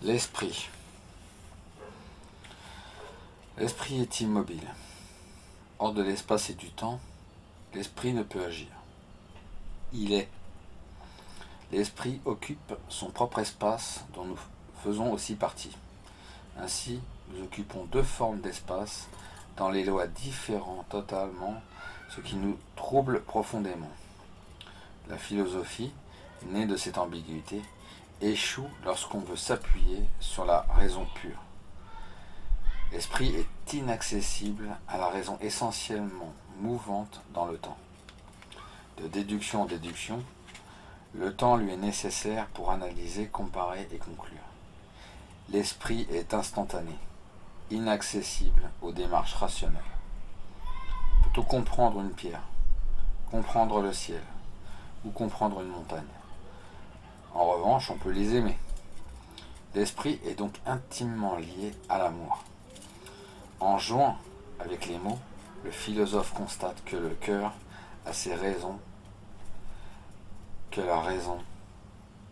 L'esprit. L'esprit est immobile. Hors de l'espace et du temps, l'esprit ne peut agir. Il est. L'esprit occupe son propre espace dont nous faisons aussi partie. Ainsi, nous occupons deux formes d'espace dans les lois différents totalement, ce qui nous trouble profondément. La philosophie, née de cette ambiguïté, échoue lorsqu'on veut s'appuyer sur la raison pure. L'esprit est inaccessible à la raison essentiellement mouvante dans le temps. De déduction en déduction, le temps lui est nécessaire pour analyser, comparer et conclure. L'esprit est instantané, inaccessible aux démarches rationnelles. Peut-on comprendre une pierre, comprendre le ciel ou comprendre une montagne? En revanche, on peut les aimer. L'esprit est donc intimement lié à l'amour. En jouant avec les mots, le philosophe constate que le cœur a ses raisons que la raison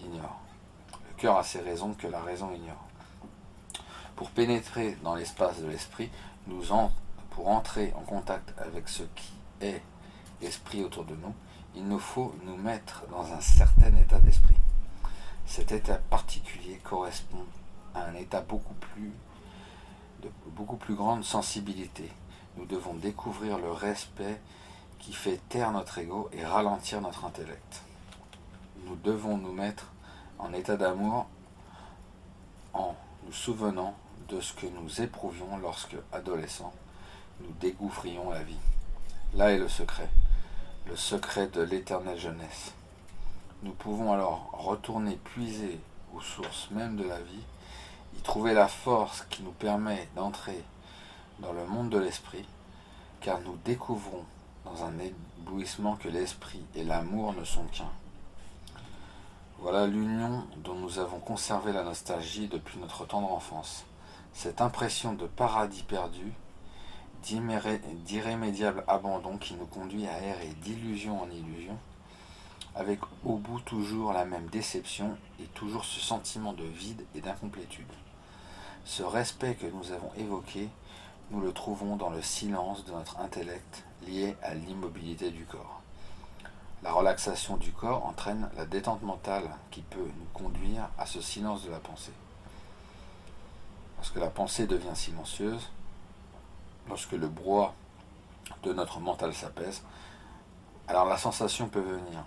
ignore. Le cœur a ses raisons que la raison ignore. Pour pénétrer dans l'espace de l'esprit, pour entrer en contact avec ce qui est esprit autour de nous, il nous faut nous mettre dans un certain état d'esprit. Cet état particulier correspond à un état de beaucoup plus grande sensibilité. Nous devons découvrir le respect qui fait taire notre ego et ralentir notre intellect. Nous devons nous mettre en état d'amour en nous souvenant de ce que nous éprouvions lorsque, adolescents, nous découvrions la vie. Là est le secret de l'éternelle jeunesse. Nous pouvons alors retourner puiser aux sources même de la vie, y trouver la force qui nous permet d'entrer dans le monde de l'esprit, car nous découvrons dans un éblouissement que l'esprit et l'amour ne sont qu'un. Voilà l'union dont nous avons conservé la nostalgie depuis notre tendre enfance. Cette impression de paradis perdu, d'irrémédiable abandon qui nous conduit à errer d'illusion en illusion, avec au bout toujours la même déception et toujours ce sentiment de vide et d'incomplétude. Ce respect que nous avons évoqué, nous le trouvons dans le silence de notre intellect lié à l'immobilité du corps. La relaxation du corps entraîne la détente mentale qui peut nous conduire à ce silence de la pensée. Lorsque la pensée devient silencieuse, lorsque le brouhaha de notre mental s'apaise, alors la sensation peut venir.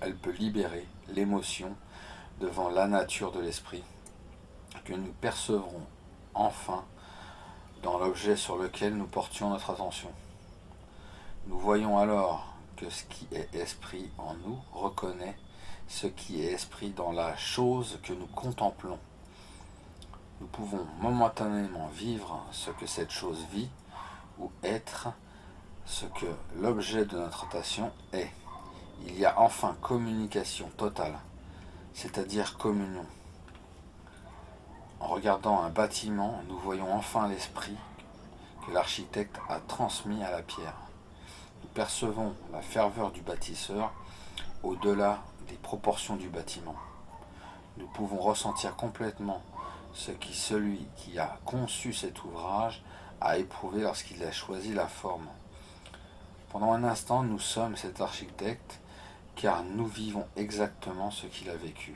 Elle peut libérer l'émotion devant la nature de l'esprit, que nous percevrons enfin dans l'objet sur lequel nous portions notre attention. Nous voyons alors que ce qui est esprit en nous reconnaît ce qui est esprit dans la chose que nous contemplons. Nous pouvons momentanément vivre ce que cette chose vit ou être ce que l'objet de notre attention est. Il y a enfin communication totale, c'est-à-dire communion. En regardant un bâtiment, nous voyons enfin l'esprit que l'architecte a transmis à la pierre. Nous percevons la ferveur du bâtisseur au-delà des proportions du bâtiment. Nous pouvons ressentir complètement ce que celui qui a conçu cet ouvrage a éprouvé lorsqu'il a choisi la forme. Pendant un instant, nous sommes cet architecte, car nous vivons exactement ce qu'il a vécu.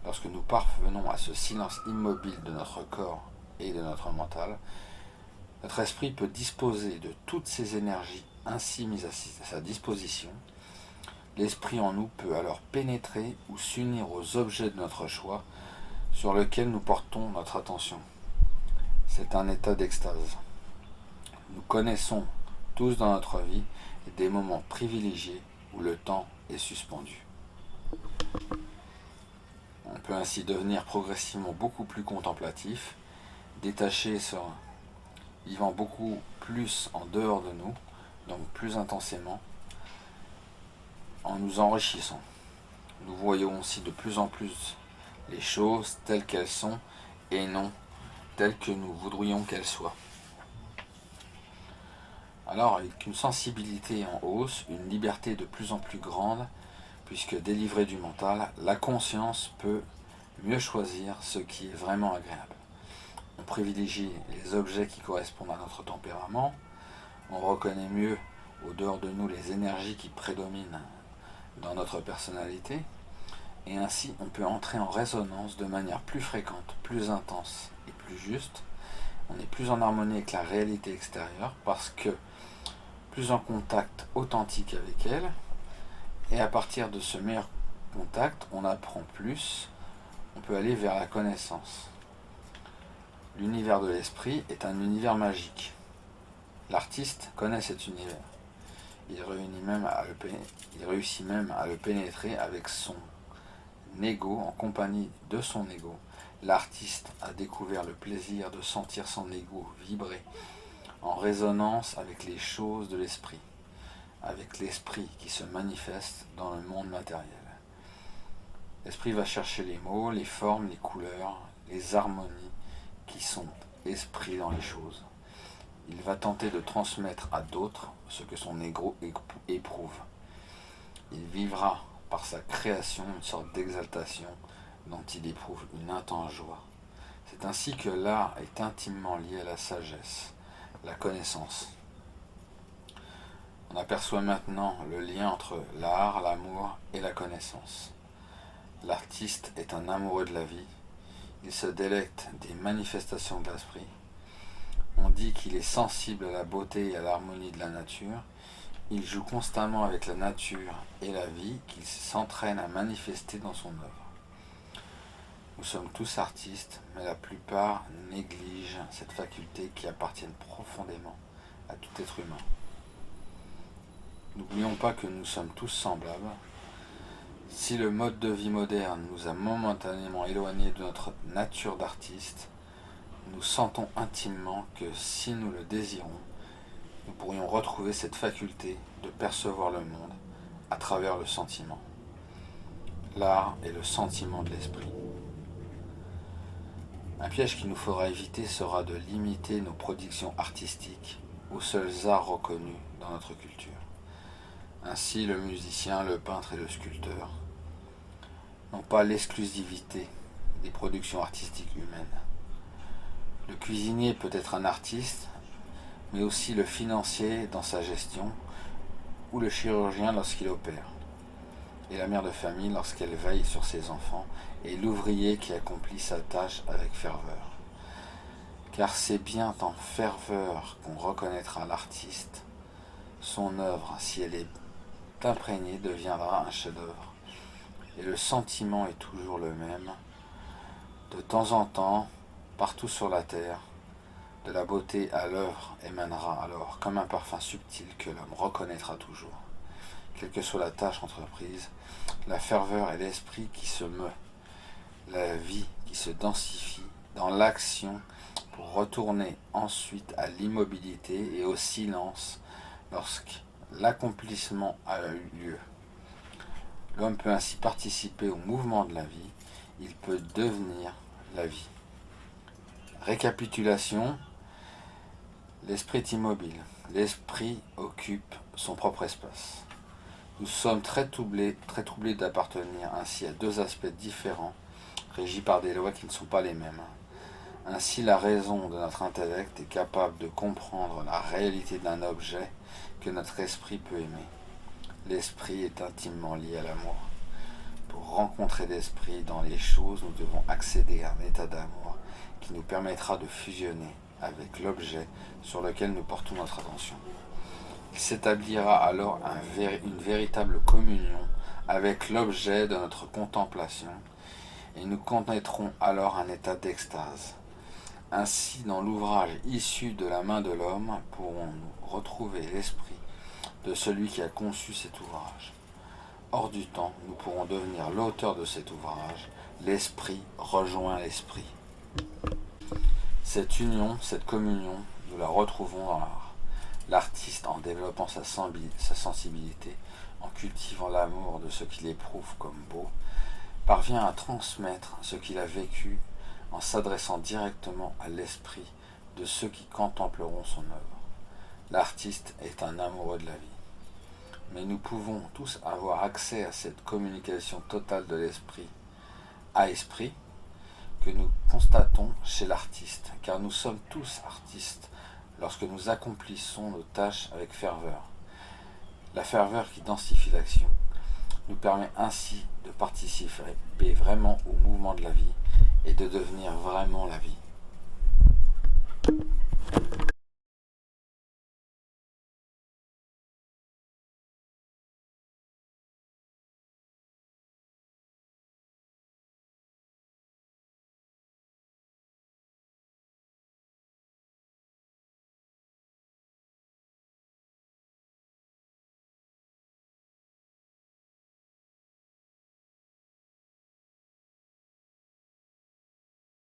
Lorsque nous parvenons à ce silence immobile de notre corps et de notre mental, notre esprit peut disposer de toutes ces énergies ainsi mises à sa disposition. L'esprit en nous peut alors pénétrer ou s'unir aux objets de notre choix sur lesquels nous portons notre attention. C'est un état d'extase. Nous connaissons tous dans notre vie des moments privilégiés où le temps est suspendu. On peut ainsi devenir progressivement beaucoup plus contemplatif, détaché, serein, vivant beaucoup plus en dehors de nous, donc plus intensément, en nous enrichissant. Nous voyons aussi de plus en plus les choses telles qu'elles sont et non telles que nous voudrions qu'elles soient. Alors, avec une sensibilité en hausse, une liberté de plus en plus grande, puisque délivrée du mental, la conscience peut mieux choisir ce qui est vraiment agréable. On privilégie les objets qui correspondent à notre tempérament, on reconnaît mieux au dehors de nous les énergies qui prédominent dans notre personnalité, et ainsi on peut entrer en résonance de manière plus fréquente, plus intense et plus juste. On est plus en harmonie avec la réalité extérieure parce que plus en contact authentique avec elle, et à partir de ce meilleur contact, on apprend plus, on peut aller vers la connaissance. L'univers de l'esprit est un univers magique. L'artiste connaît cet univers. Il réussit même à le pénétrer avec son ego, en compagnie de son ego. L'artiste a découvert le plaisir de sentir son ego vibrer en résonance avec les choses de l'esprit, avec l'esprit qui se manifeste dans le monde matériel. L'esprit va chercher les mots, les formes, les couleurs, les harmonies qui sont esprit dans les choses. Il va tenter de transmettre à d'autres ce que son ego éprouve. Il vivra par sa création une sorte d'exaltation dont il éprouve une intense joie. C'est ainsi que l'art est intimement lié à la sagesse, la connaissance. On aperçoit maintenant le lien entre l'art, l'amour et la connaissance. L'artiste est un amoureux de la vie. Il se délecte des manifestations de l'esprit. On dit qu'il est sensible à la beauté et à l'harmonie de la nature. Il joue constamment avec la nature et la vie qu'il s'entraîne à manifester dans son œuvre. Nous sommes tous artistes, mais la plupart négligent cette faculté qui appartient profondément à tout être humain. N'oublions pas que nous sommes tous semblables. Si le mode de vie moderne nous a momentanément éloignés de notre nature d'artiste, nous sentons intimement que si nous le désirons, nous pourrions retrouver cette faculté de percevoir le monde à travers le sentiment. L'art est le sentiment de l'esprit. Un piège qu'il nous faudra éviter sera de limiter nos productions artistiques aux seuls arts reconnus dans notre culture. Ainsi, le musicien, le peintre et le sculpteur n'ont pas l'exclusivité des productions artistiques humaines. Le cuisinier peut être un artiste, mais aussi le financier dans sa gestion, ou le chirurgien lorsqu'il opère, et la mère de famille lorsqu'elle veille sur ses enfants, et l'ouvrier qui accomplit sa tâche avec ferveur. Car c'est bien en ferveur qu'on reconnaîtra l'artiste. Son œuvre, si elle est imprégnée, deviendra un chef-d'œuvre. Et le sentiment est toujours le même. De temps en temps, partout sur la terre, de la beauté à l'œuvre émanera alors comme un parfum subtil que l'homme reconnaîtra toujours. Quelle que soit la tâche entreprise, la ferveur est l'esprit qui se meut, la vie qui se densifie dans l'action pour retourner ensuite à l'immobilité et au silence lorsque l'accomplissement a eu lieu. L'homme peut ainsi participer au mouvement de la vie, il peut devenir la vie. Récapitulation, l'esprit est immobile, l'esprit occupe son propre espace. Nous sommes très troublés d'appartenir ainsi à deux aspects différents, régis par des lois qui ne sont pas les mêmes. Ainsi, la raison de notre intellect est capable de comprendre la réalité d'un objet que notre esprit peut aimer. L'esprit est intimement lié à l'amour. Pour rencontrer l'esprit dans les choses, nous devons accéder à un état d'amour qui nous permettra de fusionner avec l'objet sur lequel nous portons notre attention. Il s'établira alors une véritable communion avec l'objet de notre contemplation et nous connaîtrons alors un état d'extase. Ainsi, dans l'ouvrage issu de la main de l'homme, pourrons-nous retrouver l'esprit de celui qui a conçu cet ouvrage. Hors du temps, nous pourrons devenir l'auteur de cet ouvrage. L'esprit rejoint l'esprit. Cette union, cette communion, nous la retrouvons dans l'art. L'artiste, en développant sa sensibilité, en cultivant l'amour de ce qu'il éprouve comme beau, parvient à transmettre ce qu'il a vécu en s'adressant directement à l'esprit de ceux qui contempleront son œuvre. L'artiste est un amoureux de la vie. Mais nous pouvons tous avoir accès à cette communication totale de l'esprit à esprit, que nous constatons chez l'artiste, car nous sommes tous artistes lorsque nous accomplissons nos tâches avec ferveur. La ferveur qui densifie l'action nous permet ainsi de participer vraiment au mouvement de la vie et de devenir vraiment la vie.